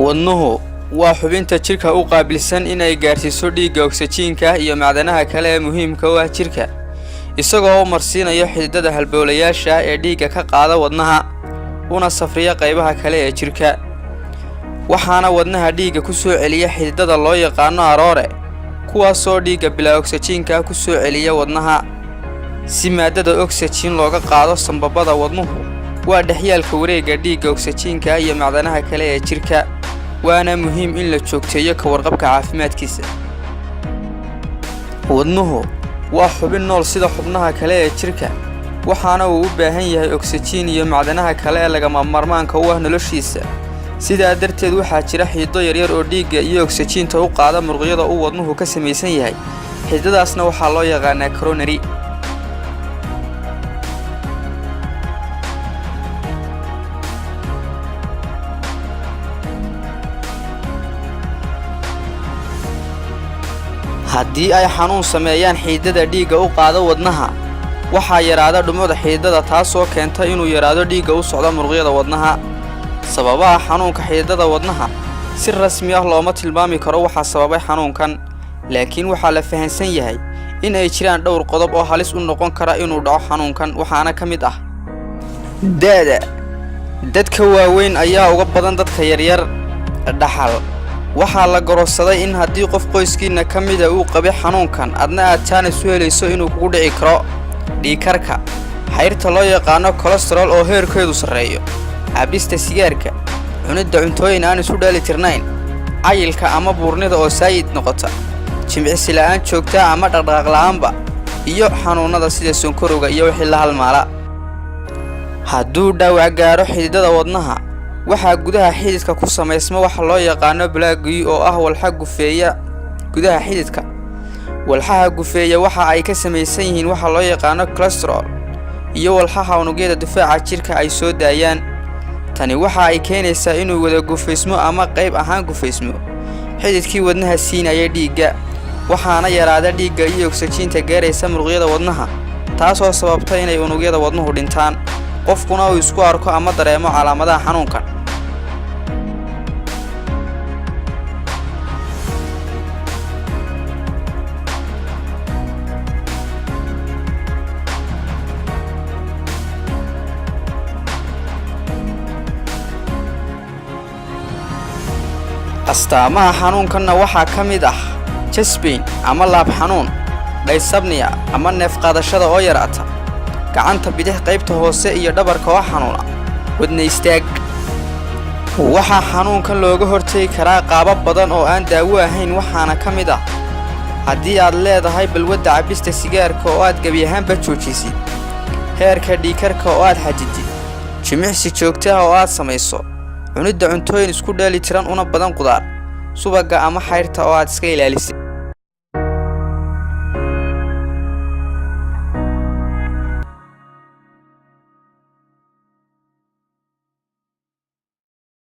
wadnuhu waa xubinta jirka u qaabilsan inay gaarsiiso dhiigga oksijiinka iyo macdanaha kale ee muhiimka u ah jirka isagoo marsiinayo xididada halbowlayaasha ee dhiigga ka qaada wadnaha una safriya qaybaha kale ee jirka waxaana wadnaha dhiigga ku soo celiya xididada loo yaqaan aroore kuwaas oo dhiigga bilaa oksijiinka ku soo celiya wadnaha si maadada oksijiin looga qaado sanbabada wadnuhu waa dhaxyaalka wareegga dhiigga oksijiinka iyo macdanaha kale ee jirka waana muhiim in la joogteeyo ka warqabka caafimaadkiisa wadnuhu waa xubin nool sida xubnaha kale ee jirka waxaana uu u baahan yahay oksijiin iyo macdanaha kale ee lagama maarmaanka u ah noloshiisa sidaa darteed waxaa jira xidido yaryar oo dhiigga iyo oksijiinta u qaada muruqyada uu wadnuhu ka samaysan yahay xididadaasna waxaa loo yaqaanaa coronary haddii ay xanuun sameeyaan xididada dhiigga u qaada wadnaha waxaa yaraada dhumucda xididada taasoo keenta inuu yaraado dhiigga u socda muruqyada wadnaha sababaha xanuunka xididada wadnaha si rasmi ah looma tilmaami karo waxaa sababay xanuunkan laakiin waxaa la fahansan yahay in ay jiraan dhowr qodob oo halis u noqon kara inuu dhaco xanuunkan waxaana ka mid ah da'da dadka waaweyn ayaa uga badan dadka yaryar dhaxal waxaa la gororsaday in haddii qof qoyskiina ka mida uu qabay xanuunkan adna aad jaanis u helayso inuu kugu dhici karo dhiigkarka xayrta loo yaqaano cholesterol oo heerkeedu sarreeyo cabista sigaarka cunidda cuntooyin aan isu dheeli tirnayn cayilka ama buurnida oo saayid noqota jimicsi la'aan joogta ama dhaqdhaqaaq la'aanba iyo xanuunada sida sonkorowga iyo wixii la halmaala hadduu dhaawac gaaro xididada wadnaha waxaa gudaha xididka ku samaysma waxa loo yaqaano balaaguyi oo ah walxa gufeeya gudaha xididka walxaha gufeeya waxa ay ka samaysan yihiin waxa loo yaqaano cholesterol iyo walxaha unugyada difaaca jirka ay soo daayaan tani waxa ay keenaysaa inuu wada gufaysmo ama qayb ahaan gufaysmo xididkii wadnaha siinaya dhiigga waxaana yaraada dhiigga iyo oksijiinta gaaraysa muruqyada wadnaha taasoo sababta inay unugyada wadnuhu dhintaan qofkuna uu isku arko ama dareemo calaamadaha xanuunkan astaamaha xanuunkanna waxaa ka mid ah chest pain ama laab xanuun dysapnea ama neef qaadashada oo yaraata gacanta bidix qaybta hoose iyo dhabarka oo xanuuna wadna istaag waxaa xanuunkan looga hortagi karaa qaabab badan oo aan daawo ahayn waxaana ka mid ah haddii aad leedahay balwadda cabista sigaarka oo aad gebi ahaanba joojisid heerka dhiigkarka oo aad xajidid jimicsi joogta ah oo aad samayso cunidda cuntooyin isku dheeli tiran una badan qudaar subagga ama xayrta oo aad iska ilaalisid